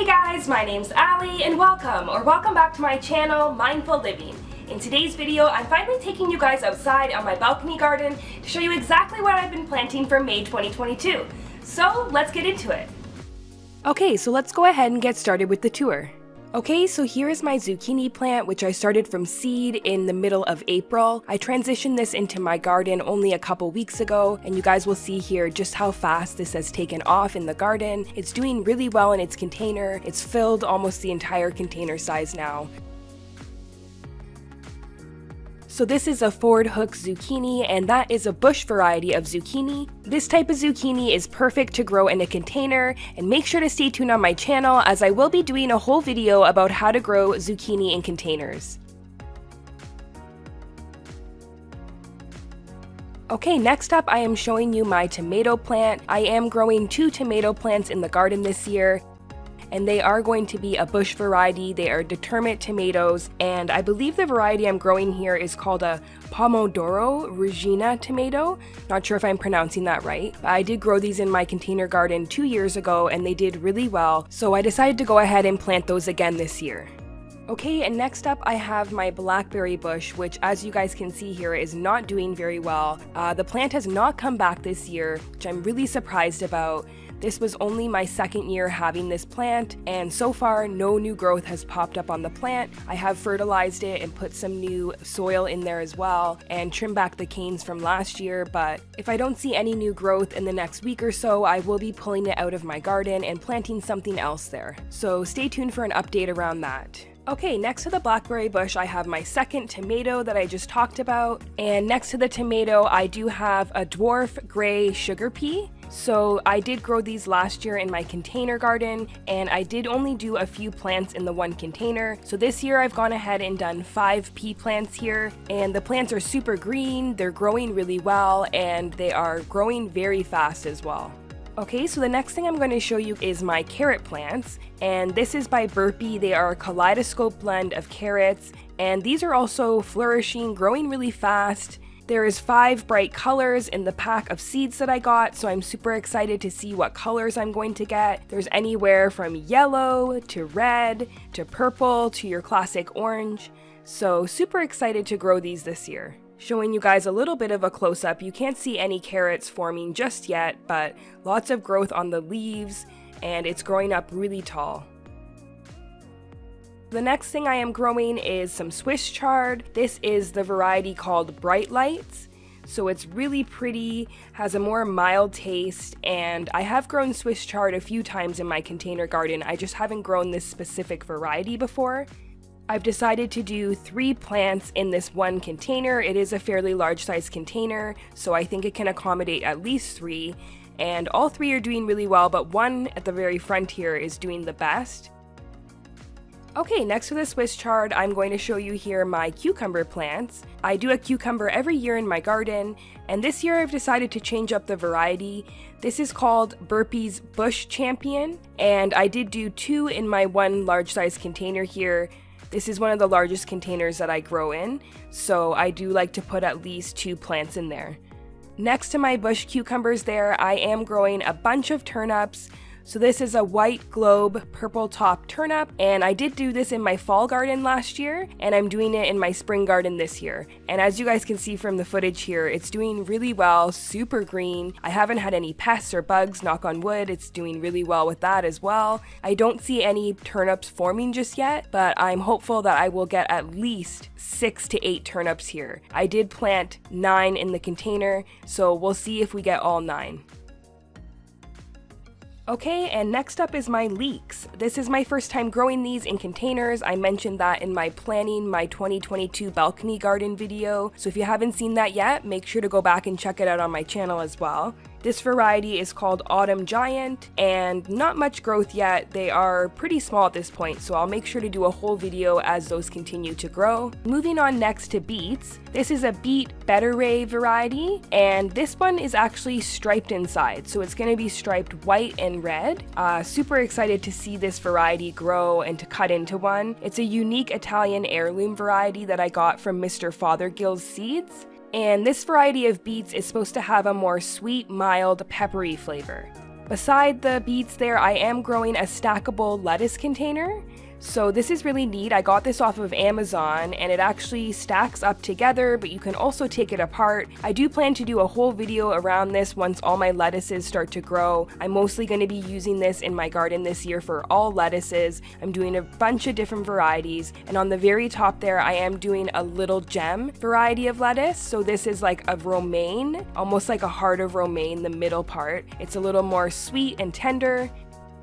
Hey guys, my name's Allie and welcome back to my channel, Mindful Living. In today's video, I'm finally taking you guys outside on my balcony garden to show you exactly what I've been planting for May 2022. So let's get into it. Okay, so let's go ahead and get started with the tour. Okay, so here is my zucchini plant, which I started from seed in the middle of April. I transitioned this into my garden only a couple weeks ago, and you guys will see here just how fast this has taken off in the garden. It's doing really well in its container. It's filled almost the entire container size now. So this is a forward hook zucchini, and that is a bush variety of zucchini. This type of zucchini is perfect to grow in a container, and make sure to stay tuned on my channel as I will be doing a whole video about how to grow zucchini in containers. Okay, next up I am showing you my tomato plant. I am growing 2 tomato plants in the garden this year, and they are going to be a bush variety. They are determinate tomatoes, and I believe the variety I'm growing here is called a Pomodoro Regina tomato. Not sure if I'm pronouncing that right. I did grow these in my container garden 2 years ago, and they did really well, so I decided to go ahead and plant those again this year. Okay, and next up I have my Blackberry Bush, which as you guys can see here is not doing very well. The plant has not come back this year, which I'm really surprised about. This was only my second year having this plant, and so far no new growth has popped up on the plant. I have fertilized it and put some new soil in there as well and trimmed back the canes from last year, but if I don't see any new growth in the next week or so, I will be pulling it out of my garden and planting something else there. So stay tuned for an update around that. Okay, next to the blackberry bush, I have my second tomato that I just talked about. And next to the tomato, I do have a dwarf gray sugar pea. So I did grow these last year in my container garden, and I did only do a few plants in the one container. So this year I've gone ahead and done 5 pea plants here, and the plants are super green, they're growing really well, and they are growing very fast as well. Okay, so the next thing I'm going to show you is my carrot plants, and this is by Burpee. They are a kaleidoscope blend of carrots, and these are also flourishing, growing really fast. There is 5 bright colors in the pack of seeds that I got, so I'm super excited to see what colors I'm going to get. There's anywhere from yellow to red to purple to your classic orange, so super excited to grow these this year. Showing you guys a little bit of a close-up. You can't see any carrots forming just yet, but lots of growth on the leaves, and it's growing up really tall. The next thing I am growing is some Swiss chard. This is the variety called Bright Lights. So it's really pretty, has a more mild taste, and I have grown Swiss chard a few times in my container garden. I just haven't grown this specific variety before. I've decided to do 3 plants in this one container. It is a fairly large size container, so I think it can accommodate at least 3, and all 3 are doing really well, but one at the very front here is doing the best. Okay, next to the Swiss chard, I'm going to show you here my cucumber plants. I do a cucumber every year in my garden, and this year I've decided to change up the variety. This is called Burpee's Bush Champion, and I did do 2 in my one large size container here. This is one of the largest containers that I grow in, so I do like to put at least 2 plants in there. Next to my bush cucumbers there, I am growing a bunch of turnips. So this is a white globe purple top turnip, and I did do this in my fall garden last year, and I'm doing it in my spring garden this year. And as you guys can see from the footage here, it's doing really well, super green. I haven't had any pests or bugs, knock on wood. It's doing really well with that as well. I don't see any turnips forming just yet, but I'm hopeful that I will get at least 6 to 8 turnips here. I did plant 9 in the container, so we'll see if we get all 9. Okay, and next up is my leeks. This is my first time growing these in containers. I mentioned that in my planning my 2022 balcony garden video, so if you haven't seen that yet, make sure to go back and check it out on my channel as well. This variety is called Autumn Giant, and not much growth yet. They are pretty small at this point, so I'll make sure to do a whole video as those continue to grow. Moving on next to beets. This is a beet Better Ray variety, and this one is actually striped inside, so it's going to be striped white and red. Super excited to see this variety grow and to cut into one. It's a unique Italian heirloom variety that I got from Mr. Fothergill's seeds. And this variety of beets is supposed to have a more sweet, mild, peppery flavor. Beside the beets there, I am growing a stackable lettuce container. So this is really neat. I got this off of Amazon and it actually stacks up together, but you can also take it apart. I do plan to do a whole video around this once all my lettuces start to grow. I'm mostly going to be using this in my garden this year for all lettuces. I'm doing a bunch of different varieties, and on the very top there I am doing a little gem variety of lettuce. So this is like a romaine, almost like a heart of romaine, the middle part. It's a little more sweet and tender.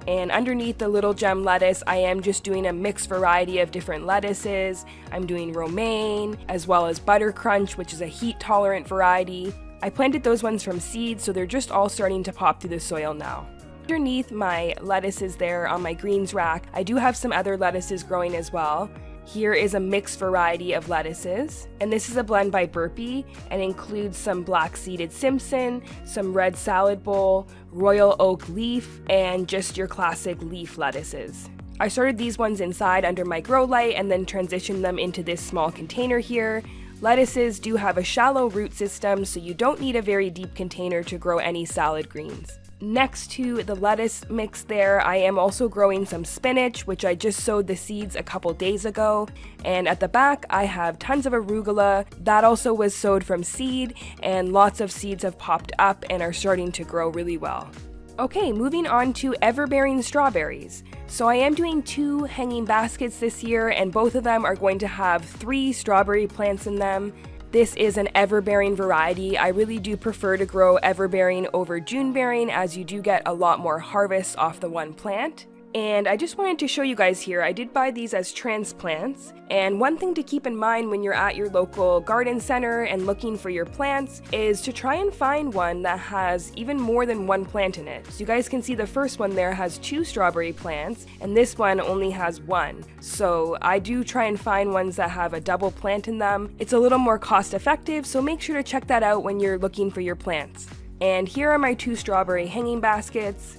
And underneath the little gem lettuce, I am just doing a mixed variety of different lettuces. I'm doing romaine, as well as butter crunch, which is a heat-tolerant variety. I planted those ones from seed, so they're just all starting to pop through the soil now. Underneath my lettuces there on my greens rack, I do have some other lettuces growing as well. Here is a mixed variety of lettuces, and this is a blend by Burpee and includes some black-seeded Simpson, some red salad bowl, royal oak leaf, and just your classic leaf lettuces. I started these ones inside under my grow light and then transitioned them into this small container here. Lettuces do have a shallow root system, so you don't need a very deep container to grow any salad greens. Next to the lettuce mix there, I am also growing some spinach, which I just sowed the seeds a couple days ago. And at the back, I have tons of arugula. That also was sowed from seed, and lots of seeds have popped up and are starting to grow really well. Okay, moving on to Everbearing Strawberries. So I am doing 2 hanging baskets this year, and both of them are going to have 3 strawberry plants in them. This is an everbearing variety. I really do prefer to grow everbearing over Junebearing, as you do get a lot more harvest off the one plant. And I just wanted to show you guys here, I did buy these as transplants, and one thing to keep in mind when you're at your local garden center and looking for your plants is to try and find one that has even more than 1 plant in it. So you guys can see the first one there has 2 strawberry plants, and this one only has 1. So I do try and find ones that have a double plant in them. It's a little more cost effective, so make sure to check that out when you're looking for your plants. And here are my 2 strawberry hanging baskets.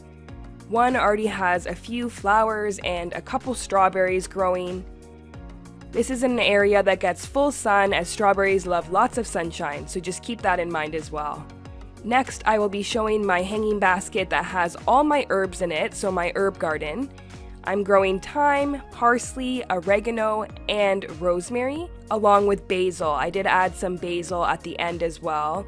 One already has a few flowers and a couple strawberries growing. This is an area that gets full sun, as strawberries love lots of sunshine, so just keep that in mind as well. Next, I will be showing my hanging basket that has all my herbs in it, so my herb garden. I'm growing thyme, parsley, oregano, and rosemary, along with basil. I did add some basil at the end as well.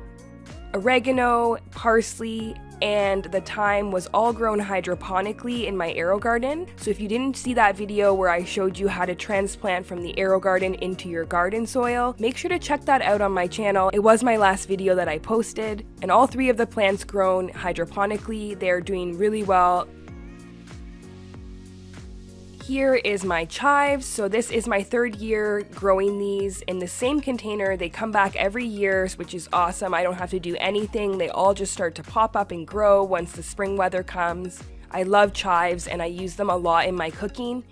Oregano, parsley, and the thyme was all grown hydroponically in my AeroGarden. So if you didn't see that video where I showed you how to transplant from the AeroGarden into your garden soil, make sure to check that out on my channel. It was my last video that I posted, and all 3 of the plants grown hydroponically. They're doing really well. Here is my chives. So this is my 3rd year growing these in the same container. They come back every year, which is awesome. I don't have to do anything. They all just start to pop up and grow once the spring weather comes. I love chives and I use them a lot in my cooking.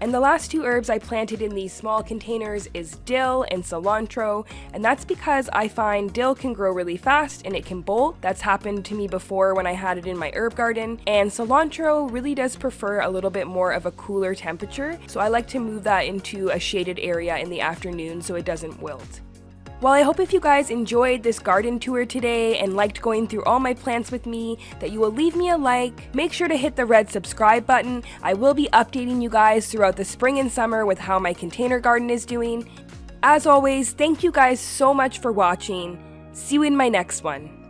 And the last 2 herbs I planted in these small containers is dill and cilantro, and that's because I find dill can grow really fast and it can bolt. That's happened to me before when I had it in my herb garden, and cilantro really does prefer a little bit more of a cooler temperature, so I like to move that into a shaded area in the afternoon so it doesn't wilt. Well, I hope if you guys enjoyed this garden tour today and liked going through all my plants with me, that you will leave me a like. Make sure to hit the red subscribe button. I will be updating you guys throughout the spring and summer with how my container garden is doing. As always, thank you guys so much for watching. See you in my next one.